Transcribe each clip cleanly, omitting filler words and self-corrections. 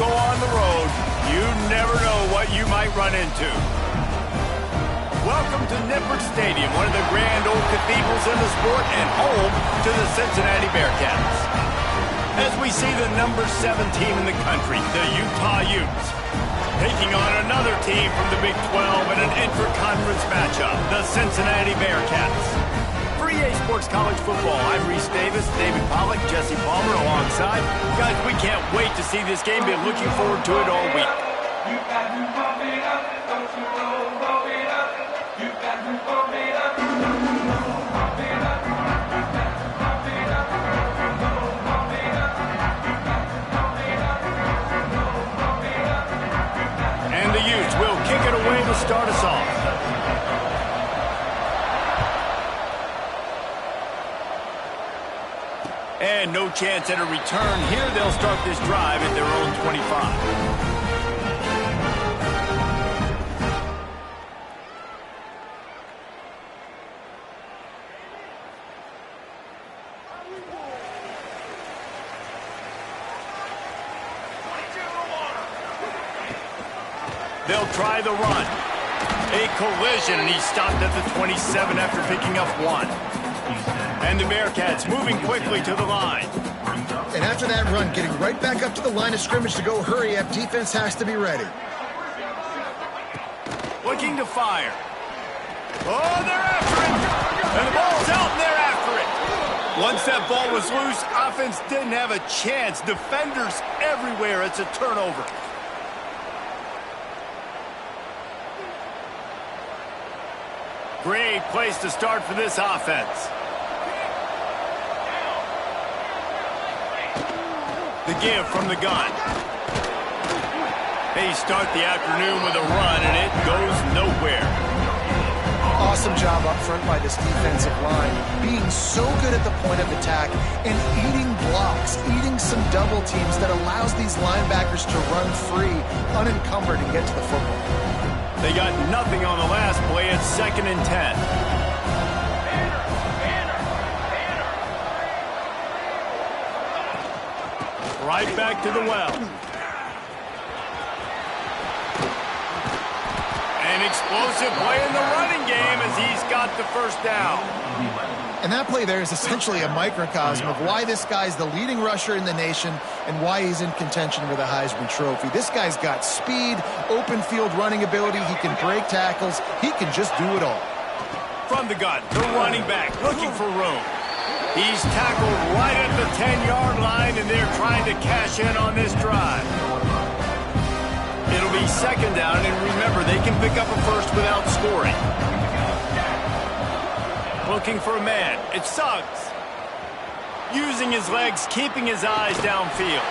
go on the road, you never know what you might run into. Welcome to Nippert Stadium, one of the grand old cathedrals in the sport and home to the Cincinnati Bearcats. As we see the number 7 team in the country, the Utah Utes, taking on another team from the Big 12 in an intra-conference matchup, the Cincinnati Bearcats. For EA Sports College Football, I'm Reese Davis, David Pollack, Jesse Palmer alongside. Guys, we can't wait to see this game. Been looking forward to it all week. You got to pump it up, don't you know, pump it up. You got to pump it up, don't you know, pump it up. You got to pump it up, don't you know, pump it up. You got to pump it up, don't you know, pump it up. And the Utes will kick it away to start us off. And no chance at a return here. They'll start this drive at their own 25. They'll try the run. A collision, and he stopped at the 27 after picking up 1. And the Bearcats moving quickly to the line. And after that run, getting right back up to the line of scrimmage to go hurry up, defense has to be ready. Looking to fire. Oh, they're after it. And the ball's out, and they're after it. Once that ball was loose, offense didn't have a chance. Defenders everywhere. It's a turnover. Great place to start for this offense. The give from the gun. They start the afternoon with a run, and it goes nowhere. Awesome job up front by this defensive line, being so good at the point of attack and eating blocks, eating some double teams that allows these linebackers to run free, unencumbered, and get to the football. They got nothing on the last play. It's 2nd and 10. Right back to the well. An explosive play in the running game as he's got the first down. And that play there is essentially a microcosm of why this guy's the leading rusher in the nation and why he's in contention with a Heisman Trophy. This guy's got speed, open field running ability. He can break tackles. He can just do it all. From the gun, the running back looking for room. He's tackled right at the 10-yard line, and they're trying to cash in on this drive. It'll be 2nd down, and remember, they can pick up a first without scoring. Looking for a man. It's Suggs. Using his legs, keeping his eyes downfield.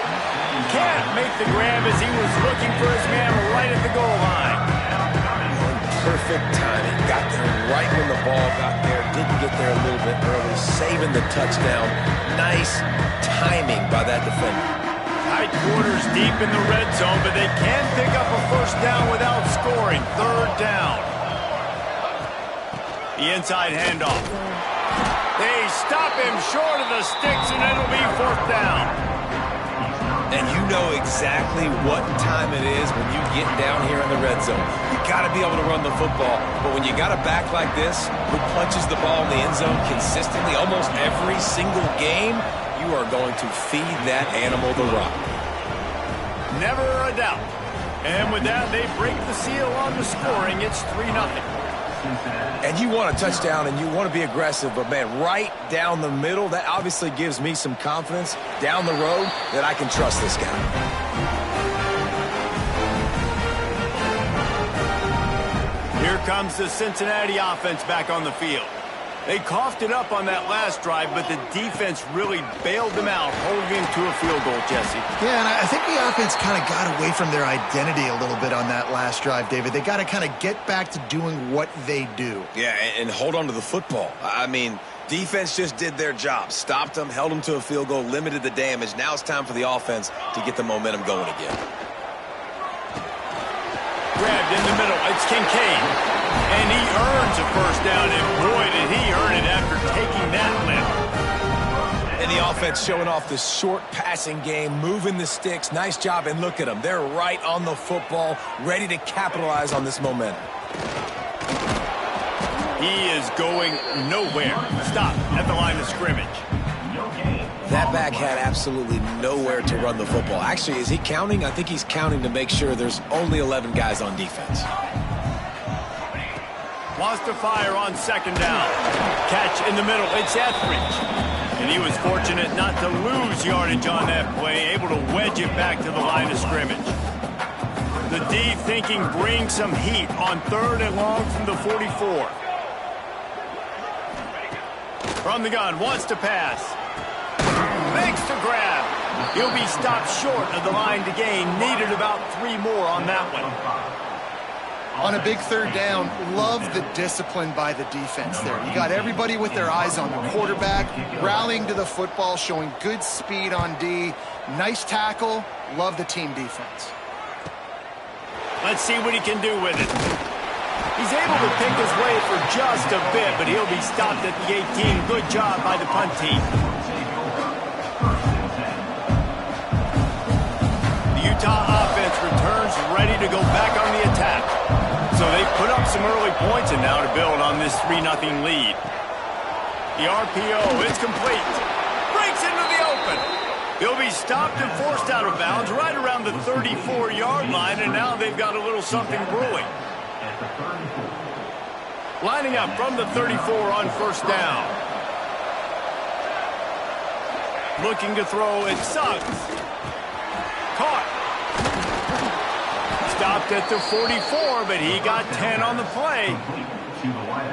Can't make the grab as he was looking for his man right at the goal line. Perfect timing. Got there right when the ball got there. Didn't get there a little bit early. Saving the touchdown. Nice timing by that defender. Tight quarters deep in the red zone, but they can pick up a first down without scoring. 3rd down. The inside handoff. They stop him short of the sticks, and it'll be 4th down. And you know exactly what time it is when you get down here in the red zone. You got to be able to run the football. But when you got a back like this who punches the ball in the end zone consistently almost every single game, you are going to feed that animal the rock. Never a doubt. And with that, they break the seal on the scoring. It's 3-0. And you want a touchdown and you want to be aggressive, but man, right down the middle, that obviously gives me some confidence down the road that I can trust this guy. Here comes the Cincinnati offense back on the field. They coughed it up on that last drive, but the defense really bailed them out, holding him to a field goal, Jesse. Yeah, and I think the offense kind of got away from their identity a little bit on that last drive, David. They got to kind of get back to doing what they do. Yeah, and hold on to the football. I mean, defense just did their job. Stopped them, held them to a field goal, limited the damage. Now it's time for the offense to get the momentum going again. Grabbed in the middle. It's Kincaid. And he earns a first down, and boy, did he earn it after taking that lift. And And the offense showing off this short passing game, moving the sticks. Nice job, and look at them. They're right on the football, ready to capitalize on this momentum. He is going nowhere. Stop at the line of scrimmage. That back had absolutely nowhere to run the football. Actually, is he counting? I think he's counting to make sure there's only 11 guys on defense. Wants to fire on second down. Catch in the middle. It's Etheridge. And he was fortunate not to lose yardage on that play, able to wedge it back to the line of scrimmage. The D thinking bring some heat on 3rd and long from the 44. From the gun, wants to pass. Makes the grab. He'll be stopped short of the line to gain. Needed about 3 more on that one. On a big 3rd down, love the discipline by the defense there. You got everybody with their eyes on the quarterback, rallying to the football, showing good speed on D. Nice tackle. Love the team defense. Let's see what he can do with it. He's able to pick his way for just a bit, but he'll be stopped at the 18. Good job by the punt team. The Utah offense returns ready to go back on the attack. So they put up some early points and now to build on this 3-0 lead. The RPO, it's complete. Breaks into the open. He'll be stopped and forced out of bounds right around the 34-yard line, and now they've got a little something brewing. Lining up from the 34 on 1st down. Looking to throw, it's Suggs. Caught. Stopped at the 44, but he got 10 on the play.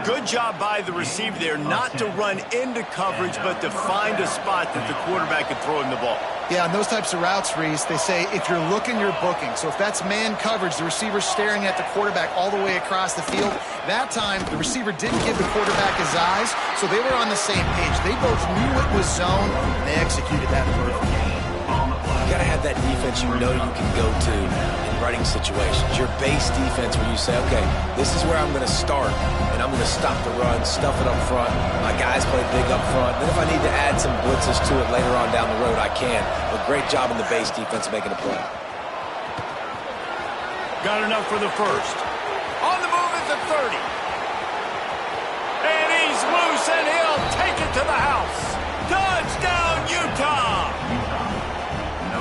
Good job by the receiver there not to run into coverage, but to find a spot that the quarterback could throw him the ball. Yeah, on those types of routes, Reese, they say if you're looking, you're booking. So if that's man coverage, the receiver's staring at the quarterback all the way across the field. That time, the receiver didn't give the quarterback his eyes, so they were on the same page. They both knew it was zone, and they executed that perfectly. You got to have that defense you know you can go to in running situations. Your base defense where you say, okay, this is where I'm going to start, and I'm going to stop the run, stuff it up front. My guys play big up front. Then if I need to add some blitzes to it later on down the road, I can. But great job in the base defense making a play. Got enough for the first. On the move at the 30. And he's loose, and he'll take it to the house. Touchdown, Utah!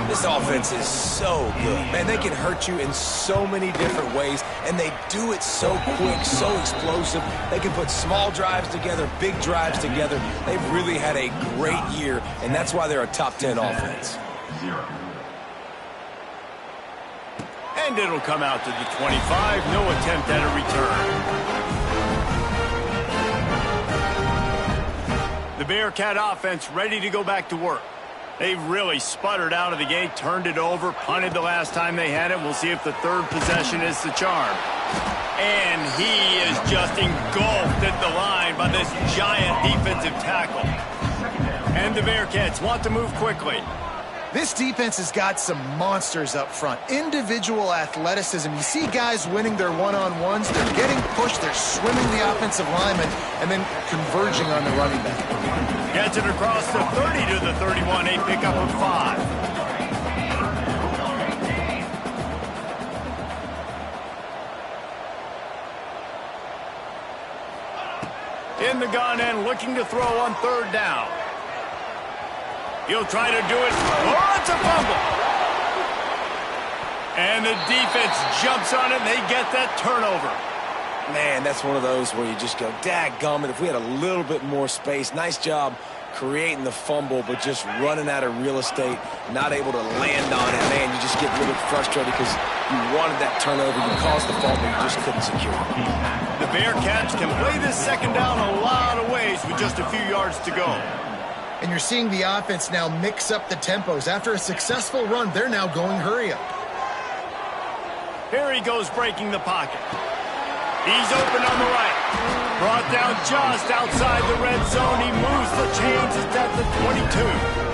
This offense is so good. Man, they can hurt you in so many different ways, and they do it so quick, so explosive. They can put small drives together, big drives together. They've really had a great year, and that's why they're a top 10 offense. And it'll come out to the 25. No attempt at a return. The Bearcat offense ready to go back to work. They really sputtered out of the gate, turned it over, punted the last time they had it. We'll see if the 3rd possession is the charm. And he is just engulfed at the line by this giant defensive tackle. And the Bearcats want to move quickly. This defense has got some monsters up front. Individual athleticism. You see guys winning their one-on-ones. They're getting pushed. They're swimming the offensive lineman and then converging on the running back. Gets it across the 30 to the 31. A pickup of 5. In the gun and looking to throw on 3rd down. He'll try to do it. Oh, it's a fumble. And the defense jumps on it, and they get that turnover. Man, that's one of those where you just go, dadgummit, if we had a little bit more space. Nice job creating the fumble, but just running out of real estate, not able to land on it. Man, you just get a little bit frustrated because you wanted that turnover. You caused the fumble, you just couldn't secure it. The Bearcats can play this 2nd down a lot of ways with just a few yards to go. And you're seeing the offense now mix up the tempos. After a successful run, they're now going hurry up. Here he goes breaking the pocket. He's open on the right. Brought down just outside the red zone. He moves the chains. It's at the 22.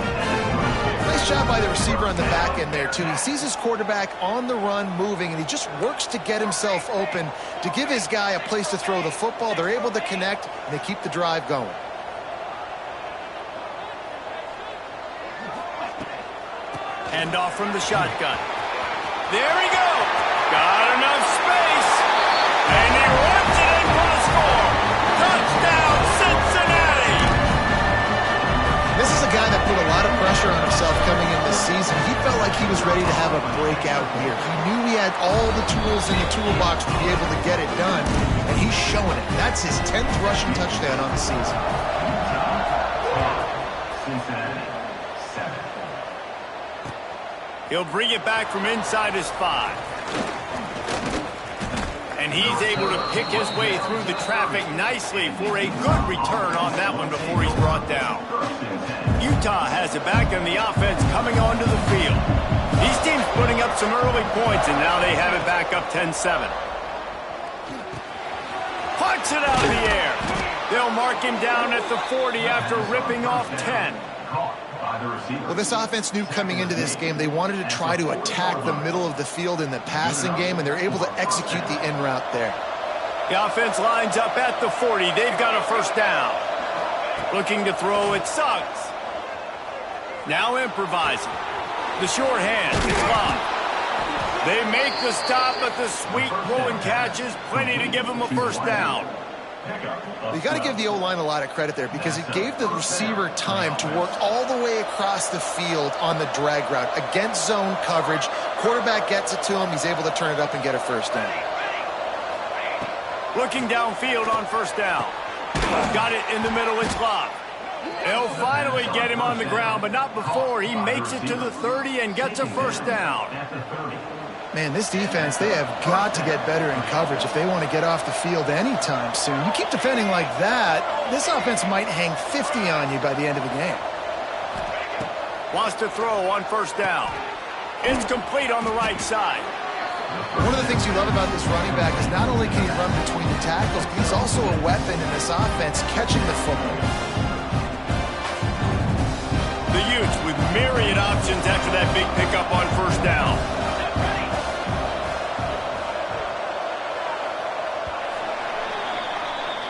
Nice job by the receiver on the back end there, too. He sees his quarterback on the run moving, and he just works to get himself open to give his guy a place to throw the football. They're able to connect, and they keep the drive going. Hand off from the shotgun. There he goes. Got enough space. And he runs it in for the score. Touchdown, Cincinnati. This is a guy that put a lot of pressure on himself coming in this season. He felt like he was ready to have a breakout year. He knew he had all the tools in the toolbox to be able to get it done, and he's showing it. That's his 10th rushing touchdown on the season. He'll bring it back from inside his 5. And he's able to pick his way through the traffic nicely for a good return on that one before he's brought down. Utah has it back and the offense coming onto the field. These teams putting up some early points, and now they have it back up 10-7. Punts it out of the air. They'll mark him down at the 40 after ripping off 10. Well, this offense knew coming into this game they wanted to try to attack the middle of the field in the passing game, and they're able to execute the in route there. The offense lines up at the 40. They've got a first down. Looking to throw, it sucks. Now improvising. The short hand is blocked. They make the stop, but the sweet throw and catch is plenty to give them a first down. You got to give the O-line a lot of credit there because it gave the receiver time to work all the way across the field on the drag route against zone coverage. Quarterback gets it to him. He's able to turn it up and get a first down. Looking downfield on first down. Got it in the middle. It's locked. They'll finally get him on the ground, but not before he makes it to the 30 and gets a first down. Man, this defense, they have got to get better in coverage if they want to get off the field anytime soon. You keep defending like that, this offense might hang 50 on you by the end of the game. Wants to throw on first down. It's complete on the right side. One of the things you love about this running back is not only can he run between the tackles, but he's also a weapon in this offense catching the football. The Utes with myriad options after that big pickup on first down.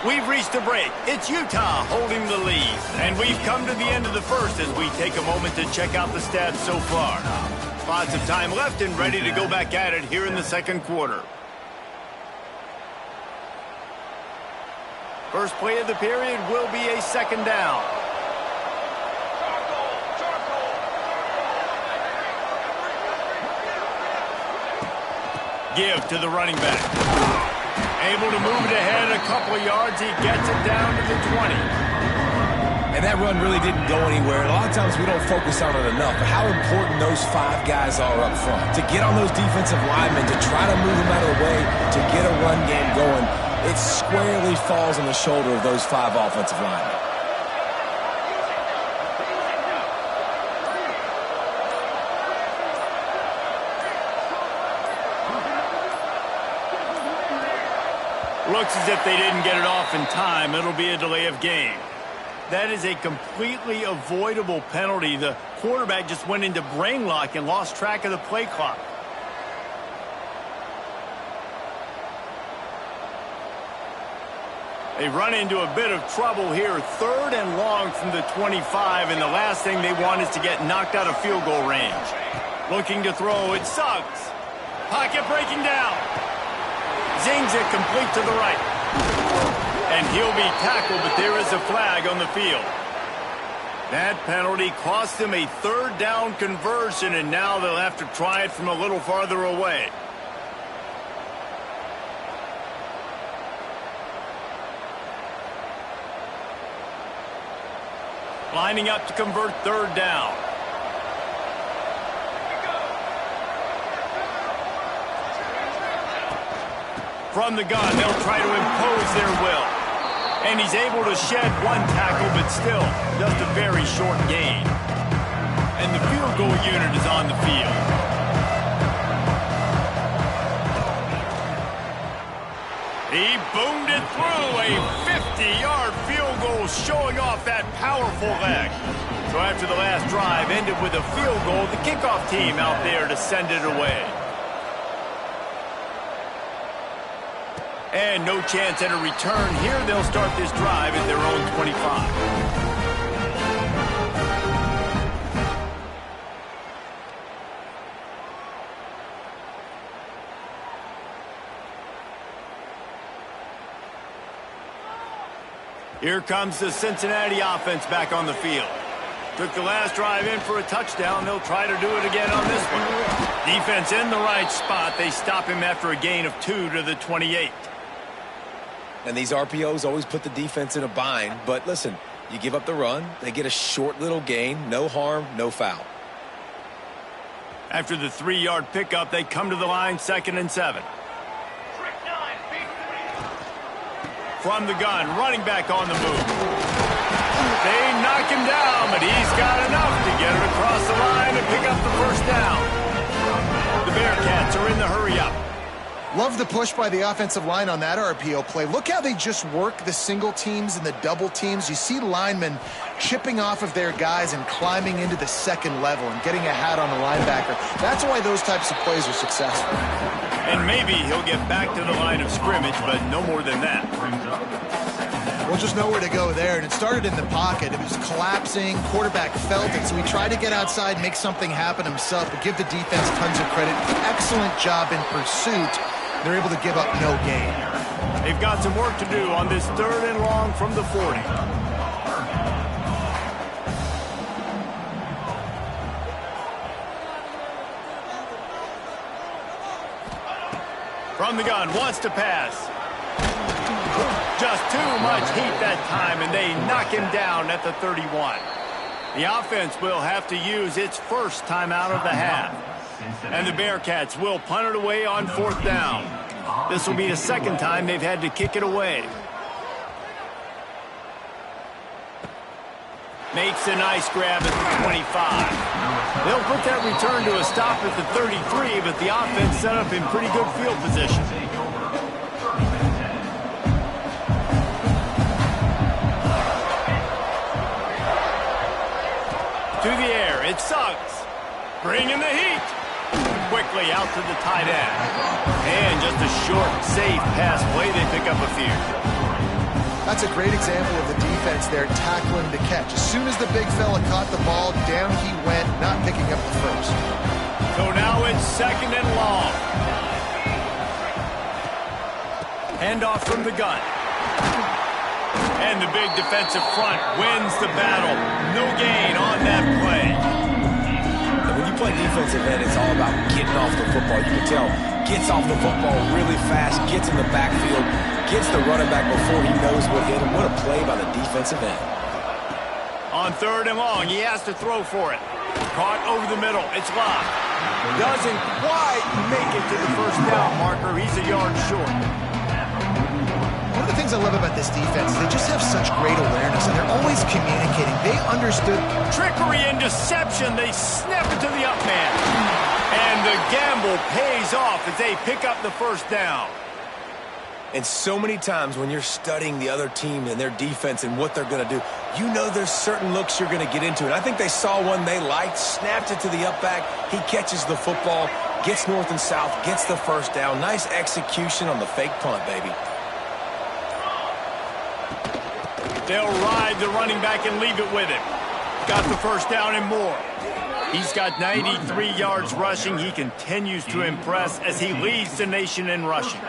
We've reached a break. It's Utah holding the lead. And we've come to the end of the first as we take a moment to check out the stats so far. Lots of time left and ready to go back at it here in the second quarter. First play of the period will be a second down. Give to the running back. Able to move it ahead a couple of yards. He gets it down to the 20. And that run really didn't go anywhere. A lot of times we don't focus on it enough, but how important those 5 guys are up front. To get on those defensive linemen, to try to move them out of the way, to get a run game going, it squarely falls on the shoulder of those 5 offensive linemen. Looks as if they didn't get it off in time. It'll be a delay of game. That is a completely avoidable penalty. The quarterback just went into brain lock and lost track of the play clock. They run into a bit of trouble here. 3rd and long from the 25, and the last thing they want is to get knocked out of field goal range. Looking to throw, it sucks. Pocket breaking down. Zings it complete to the right. And he'll be tackled, but there is a flag on the field. That penalty cost them a 3rd down conversion, and now they'll have to try it from a little farther away. Lining up to convert 3rd down. From the gun, they'll try to impose their will. And he's able to shed 1 tackle, but still just a very short gain. And the field goal unit is on the field. He boomed it through a 50-yard field goal, showing off that powerful leg. So after the last drive ended with a field goal, the kickoff team out there to send it away. And no chance at a return here. They'll start this drive at their own 25. Here comes the Cincinnati offense back on the field. Took the last drive in for a touchdown. They'll try to do it again on this one. Defense in the right spot. They stop him after a gain of 2 to the 28. And these RPOs always put the defense in a bind. But listen, you give up the run, they get a short little gain. No harm, no foul. After the 3-yard pickup, they come to the line, 2nd and 7. From the gun, running back on the move. They knock him down, but he's got enough to get it across the line and pick up the first down. The Bearcats are in the hurry-up. Love the push by the offensive line on that RPO play. Look how they just work the single teams and the double teams. You see linemen chipping off of their guys and climbing into the second level and getting a hat on the linebacker. That's why those types of plays are successful. And maybe he'll get back to the line of scrimmage, but no more than that. Well, just nowhere to go there, and it started in the pocket. It was collapsing. Quarterback felt it, so he tried to get outside, make something happen himself, but give the defense tons of credit. Excellent job in pursuit. They're able to give up no gain. They've got some work to do on this 3rd and long from the 40. From the gun, wants to pass. Just too much heat that time, and they knock him down at the 31. The offense will have to use its first timeout of the half. And the Bearcats will punt it away on 4th down. This will be the 2nd time they've had to kick it away. Makes a nice grab at the 25. They'll put that return to a stop at the 33, but the offense set up in pretty good field position. To the air, it's Suggs. Bringing the heat. Quickly out to the tight end. And just a short, safe pass play. They pick up a few. That's a great example of the defense there tackling the catch. As soon as the big fella caught the ball, down he went, not picking up the first. So now it's 2nd and long. Handoff from the gun. And the big defensive front wins the battle. No gain on that play. And when you play defensive end, it's all about getting off the football. You can tell, gets off the football really fast, gets in the backfield, gets the running back before he knows what hit him. What a play by the defensive end. On 3rd and long, he has to throw for it. Caught over the middle. It's locked. Doesn't quite make it to the first down marker. He's a yard short. One of the things I love about this defense is they just have such great awareness, and they're always communicating. They understood trickery and deception. They snap it to the up man. And the gamble pays off as they pick up the first down. And so many times when you're studying the other team and their defense and what they're going to do, you know there's certain looks you're going to get into. And I think they saw one they liked, snapped it to the up back. He catches the football, gets north and south, gets the first down. Nice execution on the fake punt, baby. They'll ride the running back and leave it with him. Got the first down and more. He's got 93 yards rushing. He continues to impress as he leads the nation in rushing.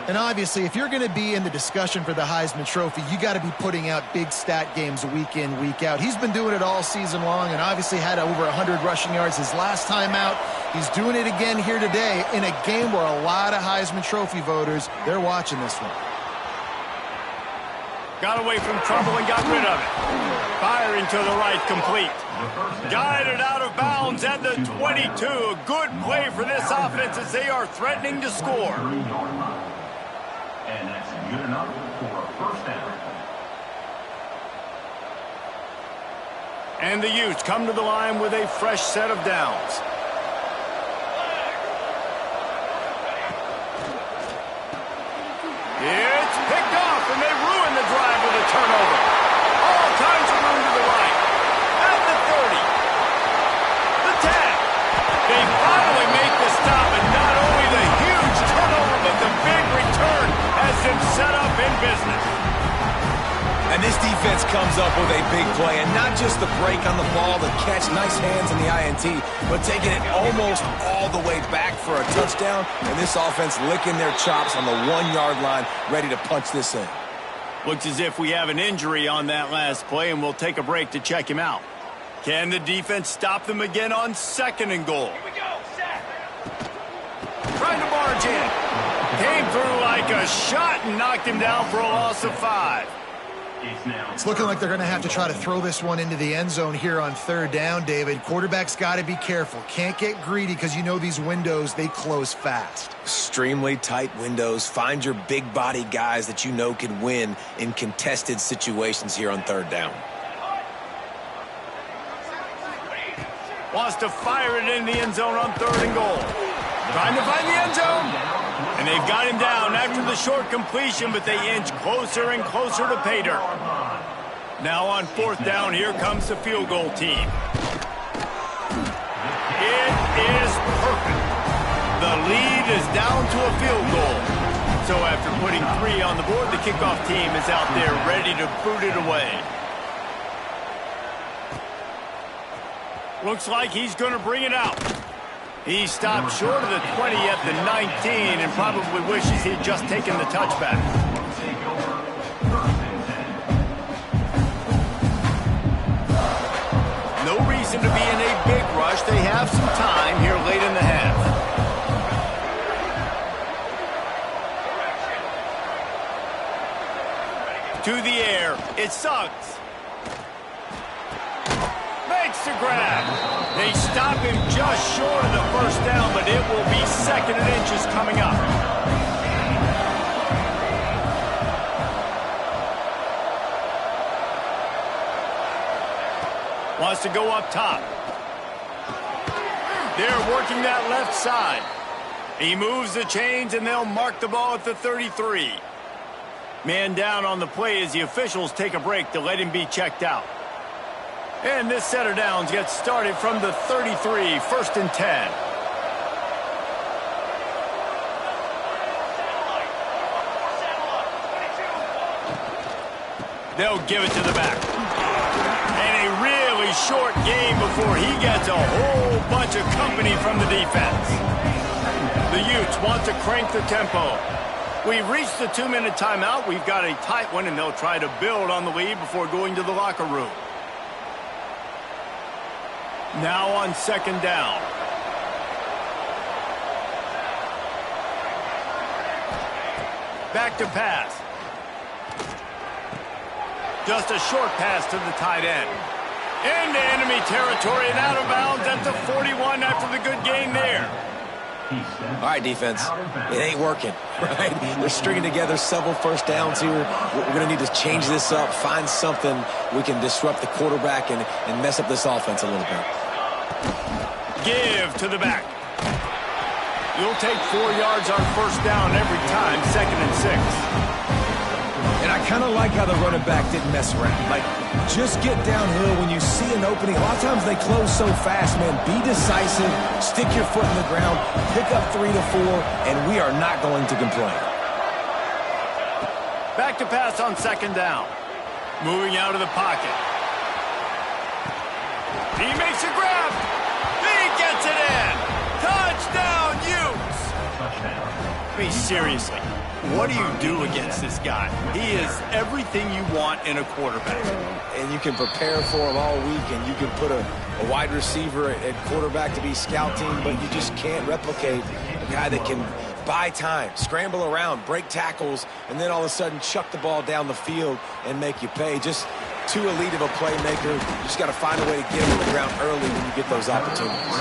And obviously, if you're going to be in the discussion for the Heisman Trophy, you got to be putting out big stat games week in, week out. He's been doing it all season long and obviously had over 100 rushing yards his last time out. He's doing it again here today in a game where a lot of Heisman Trophy voters, they're watching this one. Got away from trouble and got rid of it. Firing to the right, complete. Guided out of bounds at the 22. A good play for this offense as they are threatening to score. And that's good enough for a first down. And the Utes come to the line with a fresh set of downs. It's picked off, and they ruin the drive with a turnover. All kinds of room to the right. At the 30. The tag. They finally make the stop, and not only the huge turnover, but the big return has them set up in business. And this defense comes up with a big play, and not just the break on the ball, the catch, nice hands in the INT, but taking it almost all the way back for a touchdown, and this offense licking their chops on the 1-yard line, ready to punch this in. Looks as if we have an injury on that last play, and we'll take a break to check him out. Can the defense stop them again on 2nd and goal? Here we go, set. Trying to barge in. Came through like a shot and knocked him down for a loss of 5. It's looking like they're going to have to try to throw this one into the end zone here on 3rd down, David. Quarterback's got to be careful. Can't get greedy because you know these windows, they close fast. Extremely tight windows. Find your big body guys that you know can win in contested situations here on 3rd down. Wants to fire it in the end zone on 3rd and goal. Trying to find the end zone. And they've got him down after the short completion, but they inch closer and closer to pay dirt. Now on 4th down, here comes the field goal team. It is perfect. The lead is down to a field goal. So after putting 3 on the board, the kickoff team is out there ready to boot it away. Looks like he's going to bring it out. He stopped short of the 20 at the 19 and probably wishes he'd just taken the touchback. No reason to be in a big rush. They have some time here late in the half. To the air. It sucks. Makes the grab. They stop him just short of the 1st down, but it will be 2nd and inches coming up. Wants to go up top. They're working that left side. He moves the chains, and they'll mark the ball at the 33. Man down on the play as the officials take a break to let him be checked out. And this set of downs gets started from the 33, 1st and 10. They'll give it to the back. And a really short game before he gets a whole bunch of company from the defense. The Utes want to crank the tempo. We've reached the 2-minute timeout. We've got a tight one, and they'll try to build on the lead before going to the locker room. Now on 2nd down. Back to pass. Just a short pass to the tight end. Into enemy territory and out of bounds at the 41 after the good gain there. All right, defense. It ain't working, right? They're stringing together several 1st downs here. We're going to need to change this up, find something we can disrupt the quarterback and mess up this offense a little bit. Give to the back. You'll take 4 yards on 1st down every time, 2nd and 6. And I kind of like how the running back didn't mess around. Like, just get downhill when you see an opening. A lot of times they close so fast, man. Be decisive, stick your foot in the ground, pick up 3 to 4, and we are not going to complain. Back to pass on 2nd down. Moving out of the pocket. He makes a grab. He gets it in. Touchdown, Utes. I mean, seriously, what do you do against this guy? He is everything you want in a quarterback. And you can prepare for him all week, and you can put a wide receiver at quarterback to be scout team, but you just can't replicate a guy that can buy time, scramble around, break tackles, and then all of a sudden chuck the ball down the field and make you pay. Just too elite of a playmaker. You just got to find a way to get him on the ground early when you get those opportunities.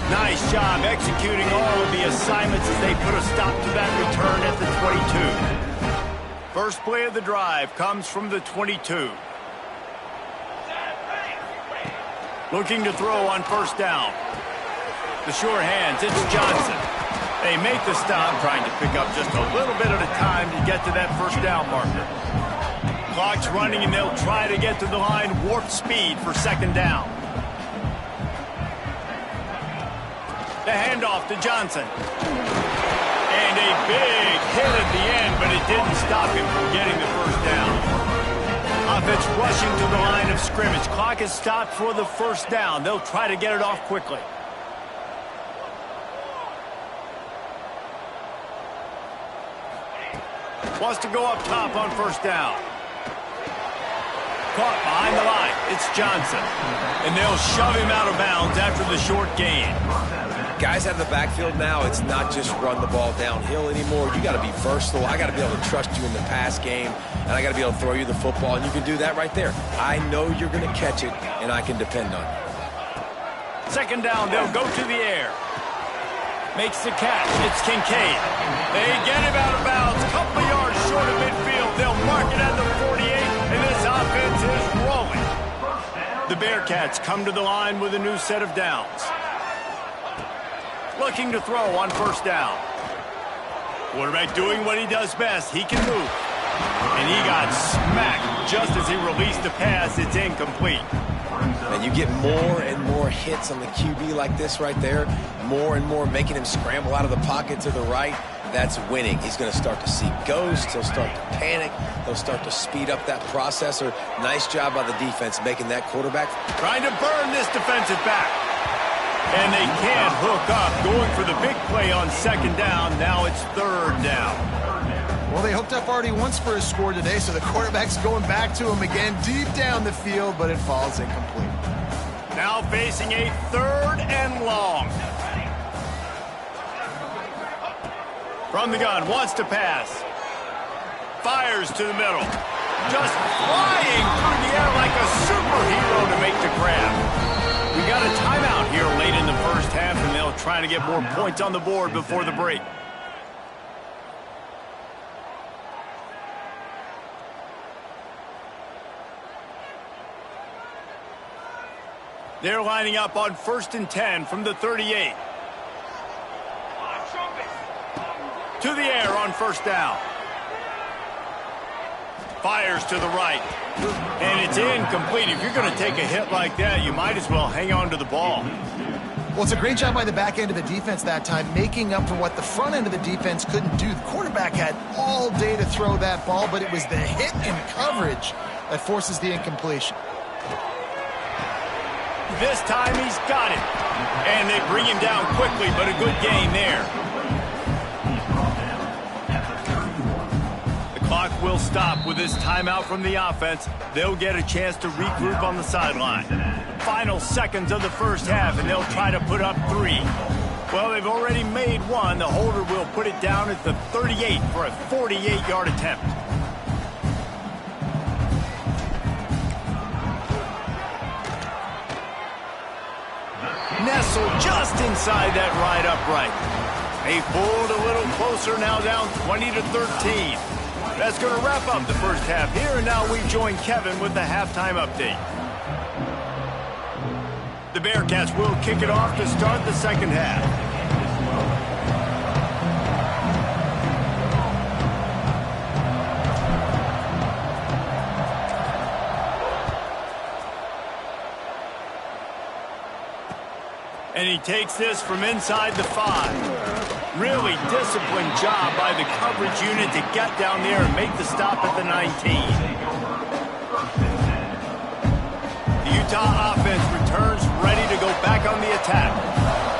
Nice job executing all of the assignments as they put a stop to that return at the 22. First play of the drive comes from the 22. Looking to throw on 1st down. The sure hands, it's Johnson. They make the stop, trying to pick up just a little bit at a time to get to that 1st down marker. Clock's running, and they'll try to get to the line warp speed for 2nd down. The handoff to Johnson. And a big hit at the end, but it didn't stop him from getting the 1st down. Offense rushing to the line of scrimmage. Clock is stopped for the 1st down. They'll try to get it off quickly. Wants to go up top on 1st down. Caught behind the line. It's Johnson. And they'll shove him out of bounds after the short gain. Guys out of the backfield now, it's not just run the ball downhill anymore. You got to be versatile. I got to be able to trust you in the pass game, and I got to be able to throw you the football, and you can do that right there. I know you're going to catch it, and I can depend on it. Second down, they'll go to the air. Makes the catch. It's Kincaid. They get him out of bounds. Couple of yards short of midfield. They'll mark it at the 48, and this offense is rolling. The Bearcats come to the line with a new set of downs. Looking to throw on first down. Quarterback doing what he does best. He can move. And he got smacked just as he released the pass. It's incomplete. And you get more and more hits on the QB like this right there. More and more making him scramble out of the pocket to the right. That's winning. He's going to start to see ghosts. He'll start to panic. He'll start to speed up that processor. Nice job by the defense making that quarterback. Trying to burn this defensive back. And they can't hook up. Going for the big play on second down. Now it's third down. Well, they hooked up already once for a score today, so the quarterback's going back to him again deep down the field, but it falls incomplete. Now facing a third and long. From the gun, wants to pass. Fires to the middle. Just flying through the air like a superhero to make the grab. We got a timeout here late in the first half, and they'll try to get more points on the board before the break. They're lining up on 1st and 10 from the 38. To the air on first down. Fires to the right. And it's incomplete. If you're going to take a hit like that, you might as well hang on to the ball. Well, it's a great job by the back end of the defense that time, making up for what the front end of the defense couldn't do. The quarterback had all day to throw that ball, but it was the hit in coverage that forces the incompletion. This time he's got it. And they bring him down quickly, but a good gain there. The clock will stop with this timeout from the offense. They'll get a chance to regroup on the sideline. Final seconds of the first half, and they'll try to put up 3. Well, they've already made 1. The holder will put it down at the 38 for a 48-yard attempt. Nestled just inside that right upright. They pulled a little closer, now down 20-13. That's going to wrap up the first half here, and now we join Kevin with the halftime update. The Bearcats will kick it off to start the second half. And he takes this from inside the 5. Really disciplined job by the coverage unit to get down there and make the stop at the 19. The Utah offense returns ready to go back on the attack.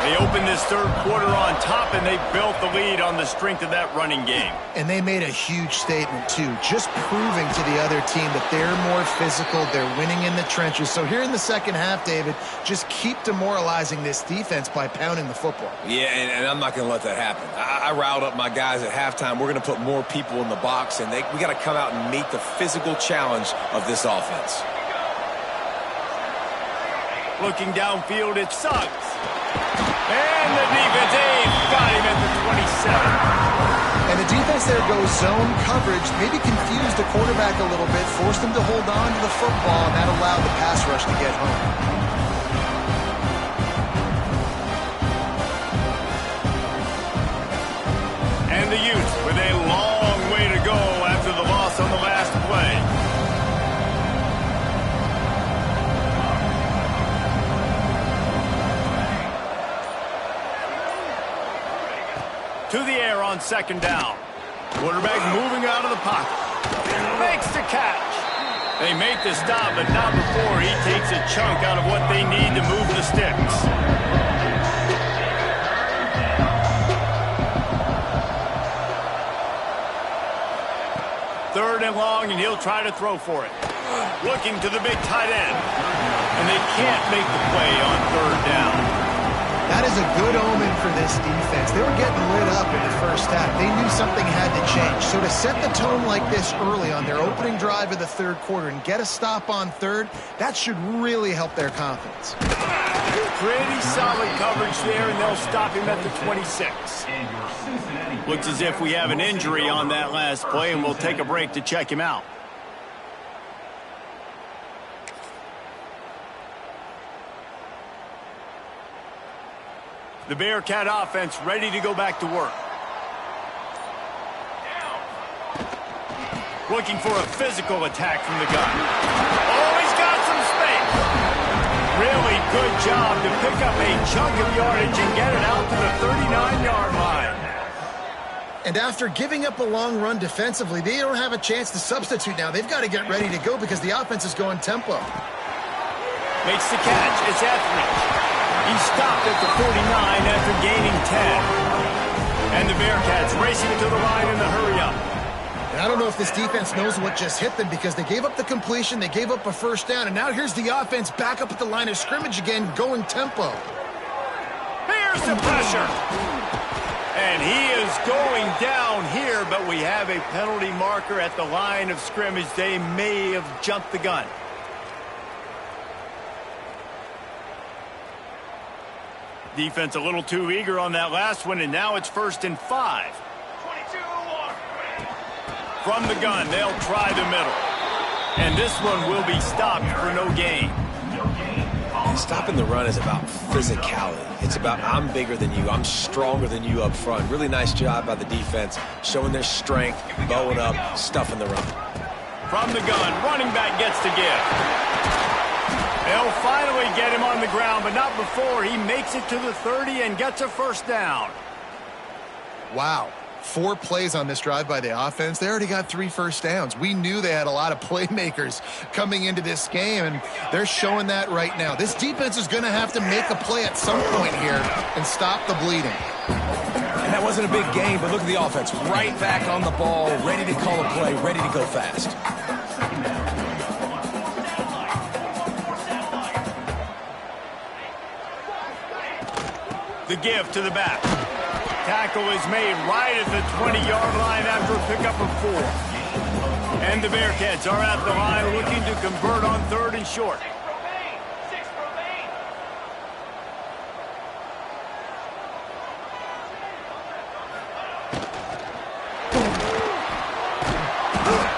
They opened this third quarter on top, and they built the lead on the strength of that running game. And they made a huge statement, too, just proving to the other team that they're more physical, they're winning in the trenches. So here in the second half, David, just keep demoralizing this defense by pounding the football. Yeah, and I'm not going to let that happen. I riled up my guys at halftime. We're going to put more people in the box, and we got to come out and meet the physical challenge of this offense. Looking downfield, it sucks. And the defense got him at the 27. And the defense there goes zone coverage, maybe confused the quarterback a little bit, forced him to hold on to the football, and that allowed the pass rush to get home. And the Utes with a long way to go after the loss on the last play. To the air on second down. Quarterback moving out of the pocket. Makes the catch. They make the stop, but not before he takes a chunk out of what they need to move the sticks. Third and long, and he'll try to throw for it. Looking to the big tight end. And they can't make the play on third down. That is a good omen for this defense. They were getting lit up in the first half. They knew something had to change. So to set the tone like this early on their opening drive of the third quarter and get a stop on third, that should really help their confidence. Pretty solid coverage there, and they'll stop him at the 26. Looks as if we have an injury on that last play, and we'll take a break to check him out. The Bearcat offense ready to go back to work. Looking for a physical attack from the gun. Oh, he's got some space. Really good job to pick up a chunk of yardage and get it out to the 39-yard line. And after giving up a long run defensively, they don't have a chance to substitute now. They've got to get ready to go because the offense is going tempo. Makes the catch. It's Etheridge. He stopped at the 49 after gaining 10. And the Bearcats racing to the line in the hurry-up. And I don't know if this defense knows what just hit them because they gave up the completion, they gave up a first down, and now here's the offense back up at the line of scrimmage again, going tempo. Here's the pressure. And he is going down here, but we have a penalty marker at the line of scrimmage. They may have jumped the gun. Defense a little too eager on that last one, and now it's 1st and 5. From the gun, they'll try the middle. And this one will be stopped for no gain. Stopping the run is about physicality. It's about I'm bigger than you, I'm stronger than you up front. Really nice job by the defense, showing their strength, bowing up, stuffing the run. From the gun, running back gets to give. They'll finally get him on the ground, but not before he makes it to the 30 and gets a first down. Wow. 4 plays on this drive by the offense. They already got 3 first downs. We knew they had a lot of playmakers coming into this game, and they're showing that right now. This defense is going to have to make a play at some point here and stop the bleeding. And that wasn't a big game, but look at the offense. Right back on the ball, ready to call a play, ready to go fast. The give to the back. Tackle is made right at the 20-yard line after a pickup of 4. And the Bearcats are at the line looking to convert on 3rd and short.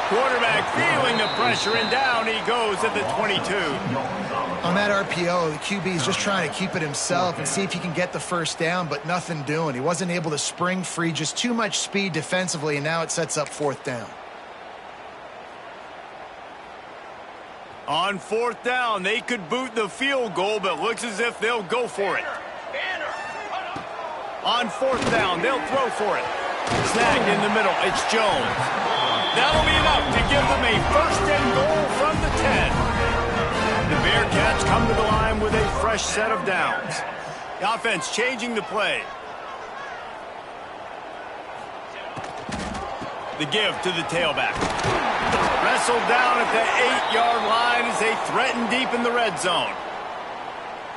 Quarterback feeling the pressure, and down he goes at the 22. On that RPO, the QB is just trying to keep it himself and see if he can get the first down, but nothing doing. He wasn't able to spring free, just too much speed defensively, and now it sets up 4th down. On 4th down, they could boot the field goal, but looks as if they'll go for it. On 4th down, they'll throw for it. Snagged in the middle, it's Jones. That'll be enough to give them a 1st and goal from the 10. The Bearcats come to the line with a fresh set of downs. The offense changing the play. The give to the tailback. Wrestled down at the 8-yard line as they threaten deep in the red zone.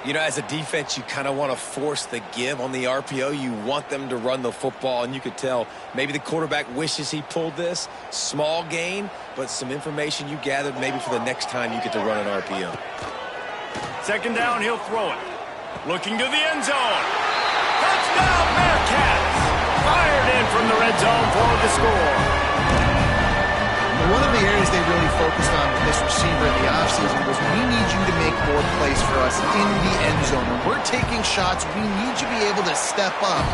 You know, as a defense, you kind of want to force the give on the RPO. You want them to run the football, and you could tell maybe the quarterback wishes he pulled this. Small gain, but some information you gathered maybe for the next time you get to run an RPO. 2nd down, he'll throw it. Looking to the end zone. Touchdown, Bearcats! Fired in from the red zone for the score. One of the areas they really focused on with this receiver in the offseason was we need you to make more plays for us in the end zone. When we're taking shots, we need you to be able to step up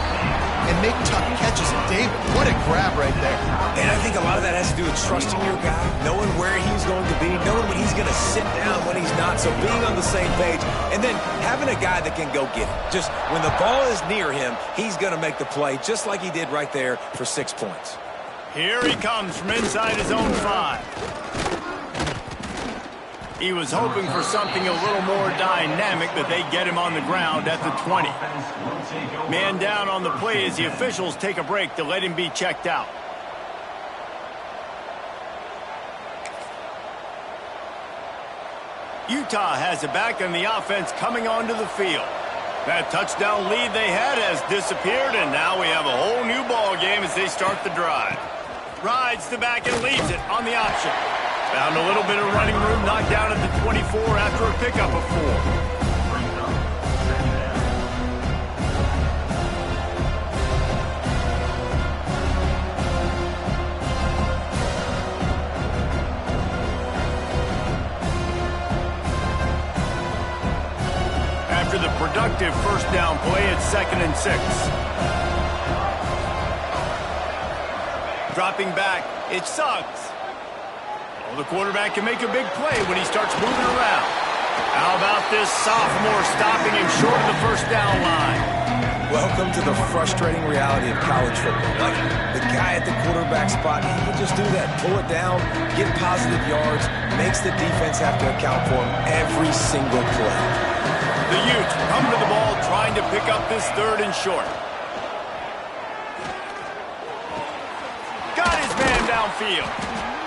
and make tough catches. And David, what a grab right there. And I think a lot of that has to do with trusting your guy, knowing where he's going to be, knowing when he's going to sit down, when he's not. So being on the same page, and then having a guy that can go get it. Just when the ball is near him, he's going to make the play, just like he did right there for 6 points. Here he comes from inside his own 5. He was hoping for something a little more dynamic, but they get him on the ground at the 20. Man down on the play as the officials take a break to let him be checked out. Utah has it back and the offense coming onto the field. That touchdown lead they had has disappeared, and now we have a whole new ball game as they start the drive. Rides the back and leads it on the option. Found a little bit of running room, knocked down at the 24 after a pickup of 4. After the productive first down play, it's 2nd and 6. Dropping back, it's Suggs. Oh, the quarterback can make a big play when he starts moving around. How about this sophomore stopping him short of the first down line? Welcome to the frustrating reality of college football. Like, the guy at the quarterback spot, he can just do that. Pull it down, get positive yards, makes the defense have to account for him every single play. The Utes come to the ball trying to pick up this 3rd and short. Got his man downfield.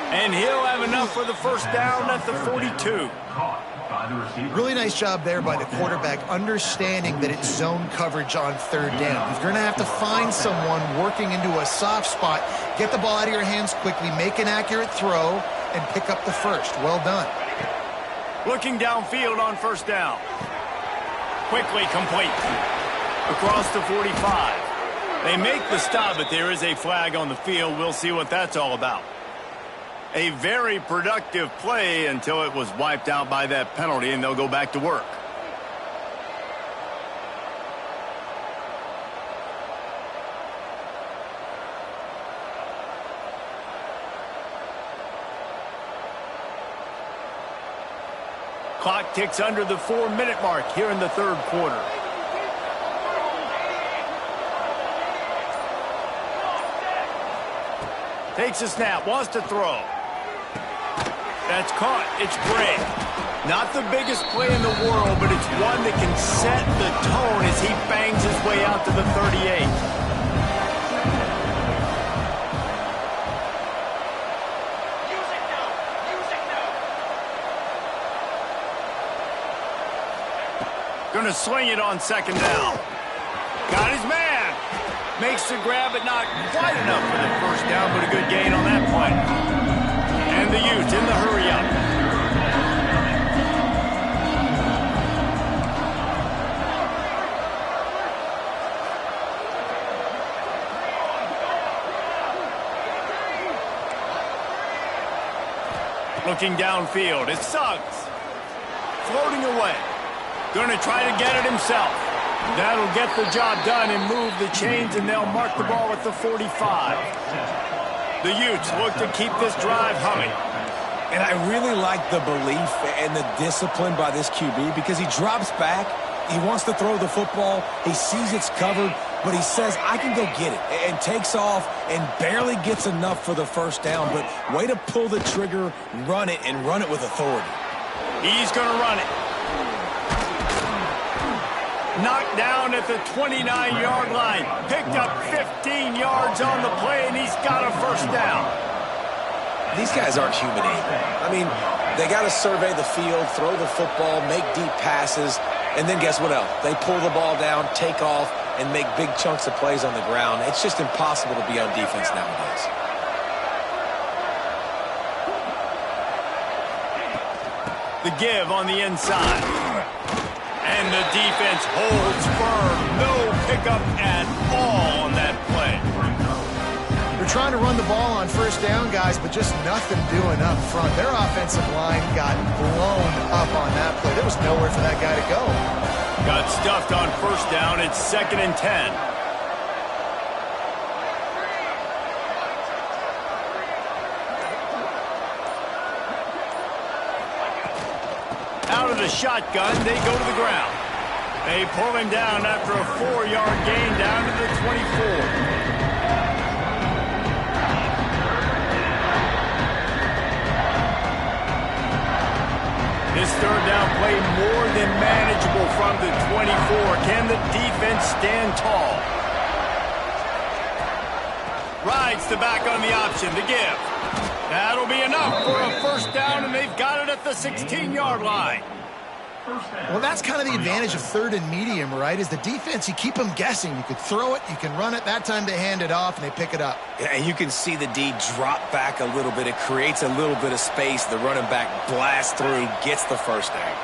And he'll have enough for the first down at the 42. Really nice job there by the quarterback, understanding that it's zone coverage on 3rd down. You're going to have to find someone working into a soft spot, get the ball out of your hands quickly, make an accurate throw, and pick up the first. Well done. Looking downfield on first down. Quickly complete. Across the 45. They make the stop, but there is a flag on the field. We'll see what that's all about. A very productive play until it was wiped out by that penalty, and they'll go back to work. Clock ticks under the 4-minute mark here in the 3rd quarter. Takes a snap, wants to throw. That's caught. It's great. Not the biggest play in the world, but it's one that can set the tone as he bangs his way out to the 38. Gonna swing it on 2nd down. Got his man. Makes the grab, but not quite enough for the first down, but a good gain on that play. And the Utes in the hurry-up. Looking downfield, it's Suggs. Floating away. Going to try to get it himself. That'll get the job done and move the chains, and they'll mark the ball at the 45. The Utes look to keep this drive humming. And I really like the belief and the discipline by this QB because he drops back, he wants to throw the football, he sees it's covered, but he says, I can go get it, and takes off and barely gets enough for the first down, but way to pull the trigger, run it, and run it with authority. He's going to run it. Knocked down at the 29-yard line. Picked up 15 yards on the play, and he's got a first down. These guys aren't human either. I mean, they got to survey the field, throw the football, make deep passes, and then guess what else? They pull the ball down, take off, and make big chunks of plays on the ground. It's just impossible to be on defense nowadays. The give on the inside. And the defense holds firm. No pickup at all on that play. They're trying to run the ball on first down, guys, but just nothing doing up front. Their offensive line got blown up on that play. There was nowhere for that guy to go. Got stuffed on first down. It's 2nd and 10. Out of the shotgun, they go to the ground. They pull him down after a 4-yard gain down to the 24. This 3rd down play more than manageable from the 24. Can the defense stand tall? Rides the back on the option to give. That'll be enough for a first down, and they've got it at the 16-yard line. Well, that's kind of the advantage of third and medium, right? Is the defense, you keep them guessing. You could throw it, you can run it. That time they hand it off, and they pick it up. Yeah, and you can see the D drop back a little bit. It creates a little bit of space. The running back blasts through, gets the first down.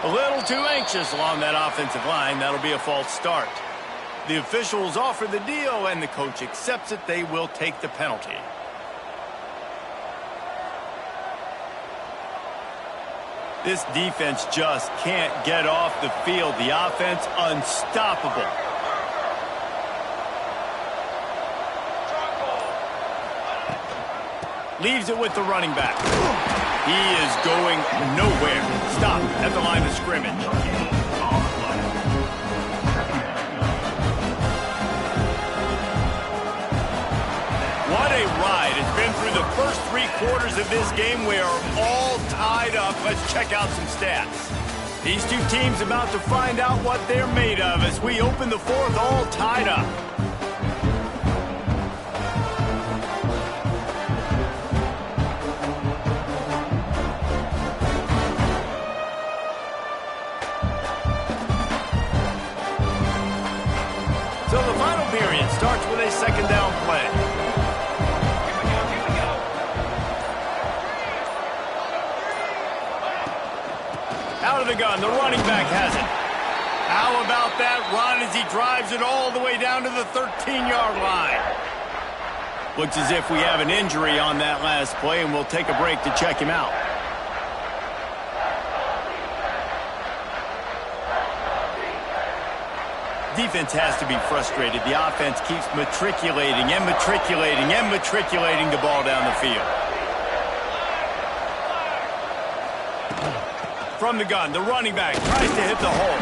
A little too anxious along that offensive line. That'll be a false start. The officials offer the deal, and the coach accepts it. They will take the penalty. This defense just can't get off the field. The offense unstoppable. Leaves it with the running back. He is going nowhere. Stop at the line of scrimmage. What a ride. It's been through the first 3 quarters of this game. We are all tied up. Let's check out some stats. These two teams about to find out what they're made of as we open the fourth all tied up. So the final period starts with a second down play. Out of the gun, the running back has it. How about that run as he drives it all the way down to the 13-yard line? Looks as if we have an injury on that last play, and we'll take a break to check him out. Defense has to be frustrated. The offense keeps matriculating and matriculating and matriculating the ball down the field. From the gun, the running back tries to hit the hole.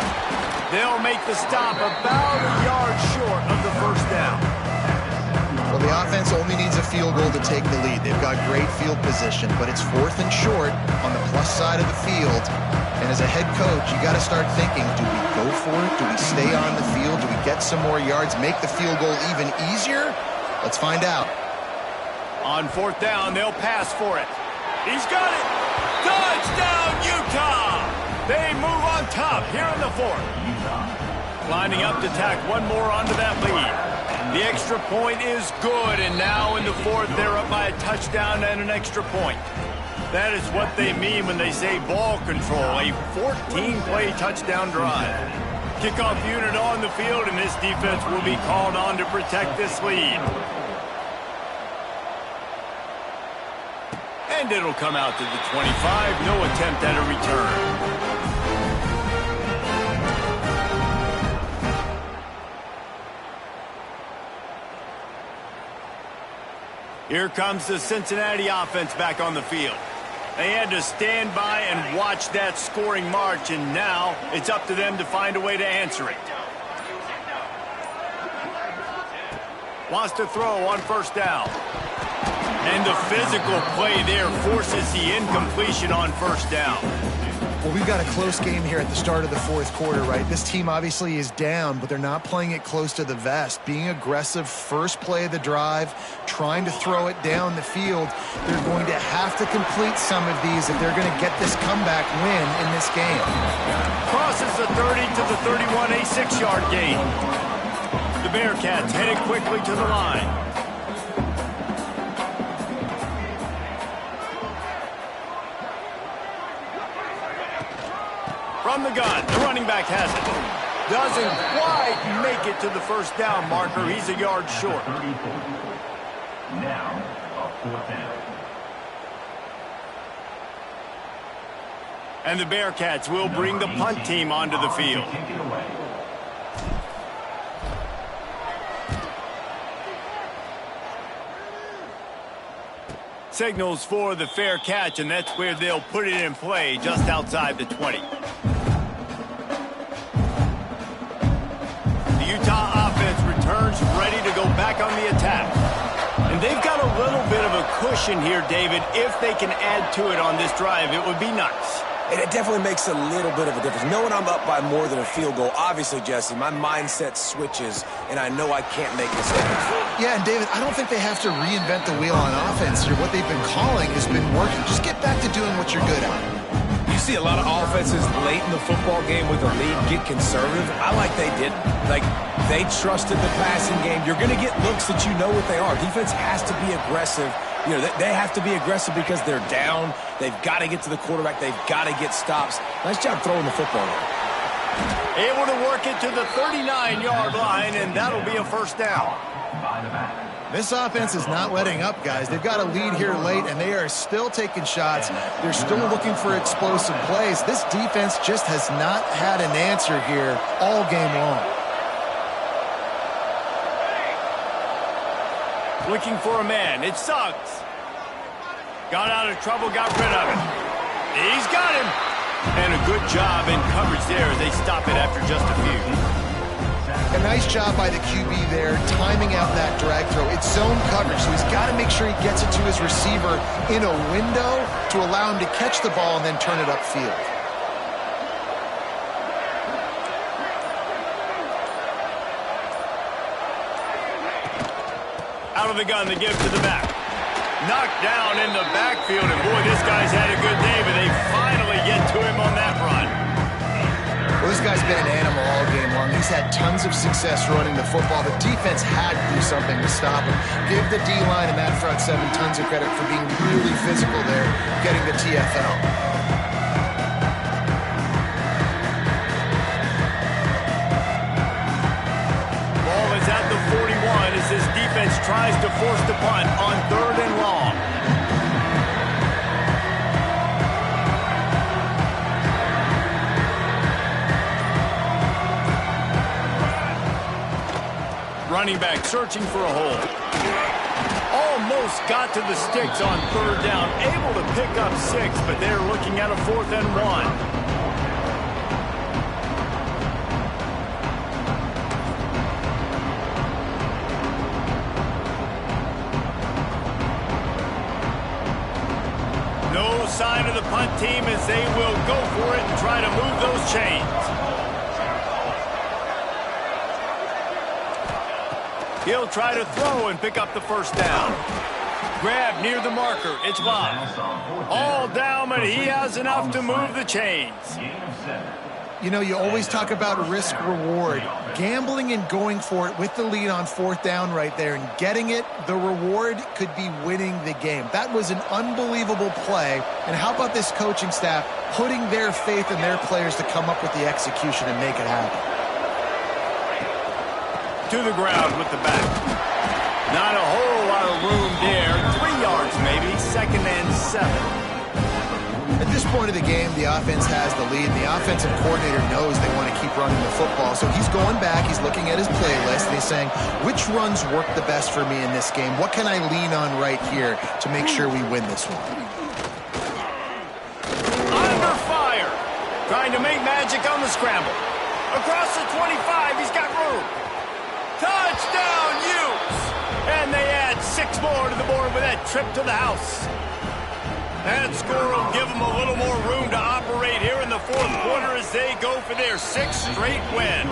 They'll make the stop about a yard short of the first down. Well, the offense only needs a field goal to take the lead. They've got great field position, but it's 4th and short on the plus side of the field. And as a head coach, you got to start thinking, do we go for it? Do we stay on the field? Do we get some more yards, make the field goal even easier? Let's find out. On 4th down, they'll pass for it. He's got it. Touchdown, Utah! They move on top here in the 4th. Lining up to tack one more onto that lead. The extra point is good, and now in the 4th, they're up by a touchdown and an extra point. That is what they mean when they say ball control, a 14-play touchdown drive. Kickoff unit on the field, and this defense will be called on to protect this lead. And it'll come out to the 25. No attempt at a return. Here comes the Cincinnati offense back on the field. They had to stand by and watch that scoring march, and now it's up to them to find a way to answer it. Wants to throw on 1st down. And the physical play there forces the incompletion on 1st down. Well, we've got a close game here at the start of the 4th quarter, right? This team obviously is down, but they're not playing it close to the vest. Being aggressive, first play of the drive, trying to throw it down the field. They're going to have to complete some of these if they're going to get this comeback win in this game. Crosses the 30 to the 31, a 6-yard gain. The Bearcats headed quickly to the line. From the gun, the running back has it. Doesn't quite make it to the 1st down marker. He's a yard short. Now, a 4th down. And the Bearcats will bring the punt team onto the field. Signals for the fair catch, and that's where they'll put it in play, just outside the 20. The Utah offense returns ready to go back on the attack. And they've got a little bit of a cushion here, David. If they can add to it on this drive, it would be nice. And it definitely makes a little bit of a difference. Knowing I'm up by more than a field goal, obviously, Jesse, my mindset switches, and I know I can't make mistakes. Yeah, and David, I don't think they have to reinvent the wheel on offense here. What they've been calling has been working. Just get back to doing what you're good at. You see a lot of offenses late in the football game with a lead get conservative. I like they didn't. Like, they trusted the passing game. You're going to get looks that you know what they are. Defense has to be aggressive. You know, they have to be aggressive because they're down. They've got to get to the quarterback. They've got to get stops. Nice job throwing the football there. Able to work it to the 39-yard line, and that'll be a first down. This offense is not letting up, guys. They've got a lead here late, and they are still taking shots. They're still looking for explosive plays. This defense just has not had an answer here all game long. Looking for a man. It sucks. Got out of trouble, got rid of it. He's got him. And a good job in coverage there as they stop it after just a few. A nice job by the QB there, timing out that drag throw. It's zone coverage, so he's got to make sure he gets it to his receiver in a window to allow him to catch the ball and then turn it upfield. Out of the gun, they give to the back. Knocked down in the backfield, and boy, this guy's had a good day, but they finally get to him on that run. Well, this guy's been an animal all game long. He's had tons of success running the football. The defense had to do something to stop him. Give the D-line and that front seven tons of credit for being really physical there, getting the TFL. Ball is at the 41 as this defense tries to force the punt on 3rd and long. Running back searching for a hole. Almost got to the sticks on 3rd down. Able to pick up 6, but they're looking at a 4th and 1. No sign of the punt team as they will go for it and try to move those chains. He'll try to throw and pick up the first down. Grab near the marker. It's Bob. All down, but he has enough to move the chains. You know, you always talk about risk-reward. Gambling and going for it with the lead on 4th down right there and getting it, the reward could be winning the game. That was an unbelievable play. And how about this coaching staff putting their faith in their players to come up with the execution and make it happen? To the ground with the back. Not a whole lot of room there. 3 yards maybe. 2nd and 7. At this point of the game, the offense has the lead. The offensive coordinator knows they want to keep running the football. So he's going back. He's looking at his playlist, and he's saying, which runs work the best for me in this game? What can I lean on right here to make sure we win this one? Under fire. Trying to make magic on the scramble. Across the 25. He's got room. Touchdown, Utes! And they add 6 more to the board with that trip to the house. That score will give them a little more room to operate here in the 4th quarter as they go for their 6th straight win.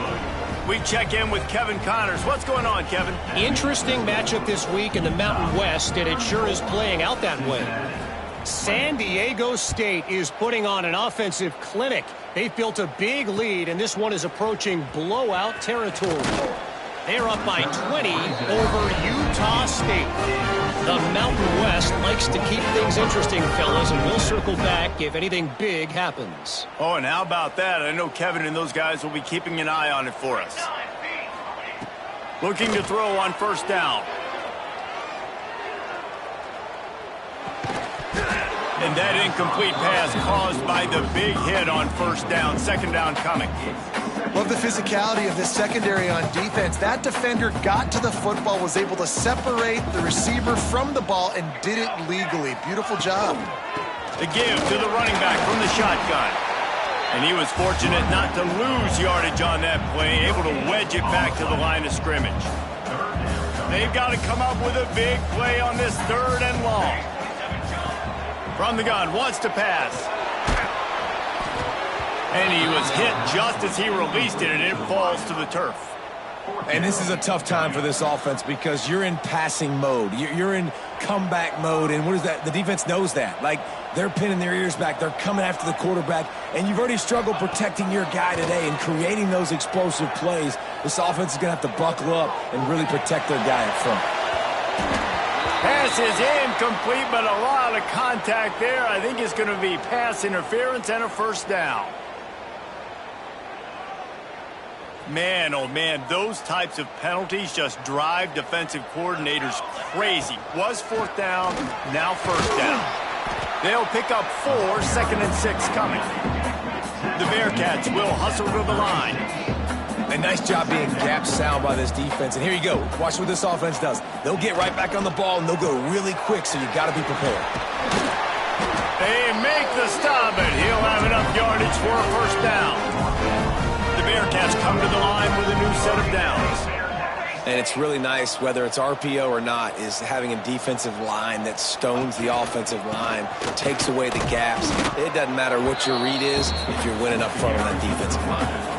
We check in with Kevin Connors. What's going on, Kevin? Interesting matchup this week in the Mountain West, and it sure is playing out that way. San Diego State is putting on an offensive clinic. They've built a big lead, and this one is approaching blowout territory. They're up by 20 over Utah State. The Mountain West likes to keep things interesting, fellas, and we'll circle back if anything big happens. Oh, and how about that? I know Kevin and those guys will be keeping an eye on it for us. Looking to throw on 1st down. And that incomplete pass caused by the big hit on 1st down. 2nd down coming. Love the physicality of this secondary on defense. That defender got to the football, was able to separate the receiver from the ball, and did it legally. Beautiful job. The give to the running back from the shotgun. And he was fortunate not to lose yardage on that play, able to wedge it back to the line of scrimmage. They've got to come up with a big play on this 3rd and long. From the gun, wants to pass. And he was hit just as he released it, and it falls to the turf. And this is a tough time for this offense because you're in passing mode. You're in comeback mode, and what is that? The defense knows that. Like, they're pinning their ears back. They're coming after the quarterback, and you've already struggled protecting your guy today and creating those explosive plays. This offense is going to have to buckle up and really protect their guy up front. Pass is incomplete, but a lot of contact there. I think it's going to be pass interference and a first down. Man, oh man, those types of penalties just drive defensive coordinators crazy. Was fourth down, now first down. They'll pick up 4, 2nd and 6 coming. The Bearcats will hustle to the line. A nice job being gap sound by this defense. And here you go. Watch what this offense does. They'll get right back on the ball, and they'll go really quick, so you got to be prepared. They make the stop, and he'll have enough yardage for a first down. The Bearcats come to the line with a new set of downs. And it's really nice, whether it's RPO or not, is having a defensive line that stones the offensive line, takes away the gaps. It doesn't matter what your read is if you're winning up front on that defensive line.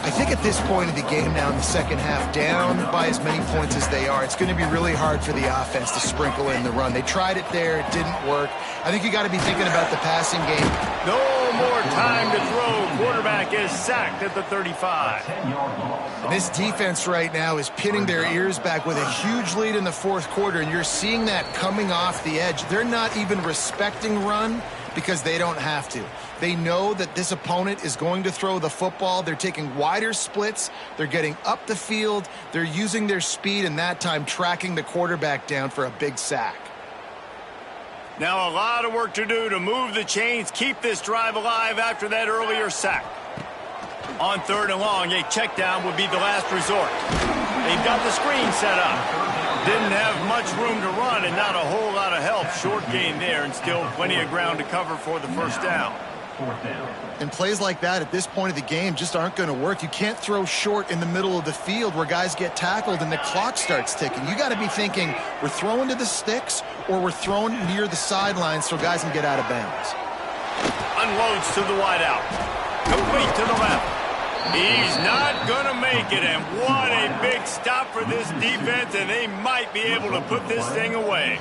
I think at this point of the game now in the second half, down by as many points as they are, it's going to be really hard for the offense to sprinkle in the run. They tried it there. It didn't work. I think you got to be thinking about the passing game. No more time to throw. Quarterback is sacked at the 35. And this defense right now is pinning their ears back with a huge lead in the fourth quarter, and you're seeing that coming off the edge. They're not even respecting run because they don't have to. They know that this opponent is going to throw the football. They're taking wider splits. They're getting up the field. They're using their speed, and that time tracking the quarterback down for a big sack. Now a lot of work to do to move the chains, keep this drive alive after that earlier sack. On 3rd and long, a check down would be the last resort. They've got the screen set up. Didn't have much room to run and not a whole lot of help. Short gain there and still plenty of ground to cover for the first down. And plays like that at this point of the game just aren't going to work. You can't throw short in the middle of the field where guys get tackled and the clock starts ticking. You got to be thinking we're throwing to the sticks or we're throwing near the sidelines so guys can get out of bounds. Unloads to the wideout. Complete to the left. He's not going to make it, and what a big stop for this defense, and they might be able to put this thing away.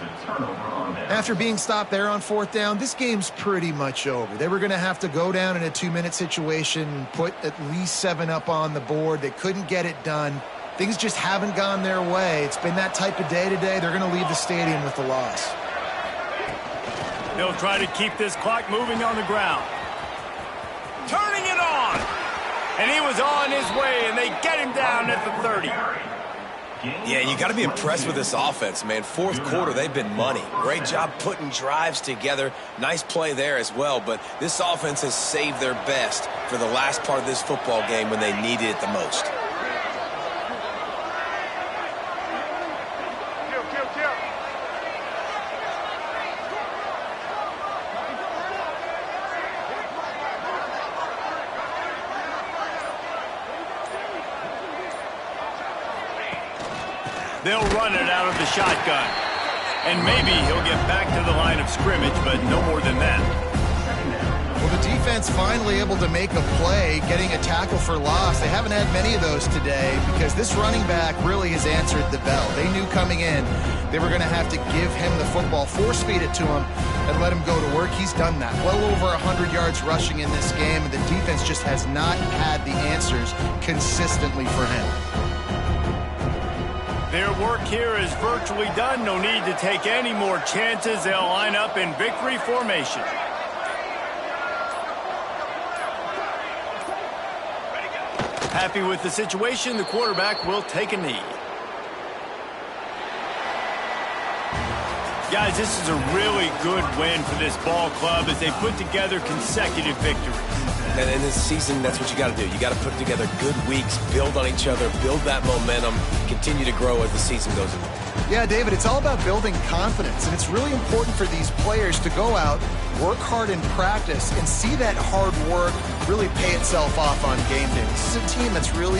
After being stopped there on 4th down, this game's pretty much over. They were going to have to go down in a 2-minute situation, put at least 7 up on the board. They couldn't get it done. Things just haven't gone their way. It's been that type of day today. They're going to leave the stadium with the loss. They'll try to keep this clock moving on the ground. Turning it on. And he was on his way, and they get him down at the 30. Yeah, you got to be impressed with this offense, man. Fourth quarter, they've been money. Great job putting drives together. Nice play there as well, but this offense has saved their best for the last part of this football game when they needed it the most. They'll run it out of the shotgun. And maybe he'll get back to the line of scrimmage, but no more than that. Well, the defense finally able to make a play, getting a tackle for loss. They haven't had many of those today because this running back really has answered the bell. They knew coming in they were going to have to give him the football, force-feed it to him, and let him go to work. He's done that. Well over 100 yards rushing in this game, and the defense just has not had the answers consistently for him. Their work here is virtually done. No need to take any more chances. They'll line up in victory formation. Happy with the situation, the quarterback will take a knee. Guys, this is a really good win for this ball club as they put together consecutive victories. And in this season, that's what you got to do. You got to put together good weeks, build on each other, build that momentum, continue to grow as the season goes along. Yeah, David, it's all about building confidence, and it's really important for these players to go out, work hard in practice, and see that hard work really pay itself off on game day. This is a team that's really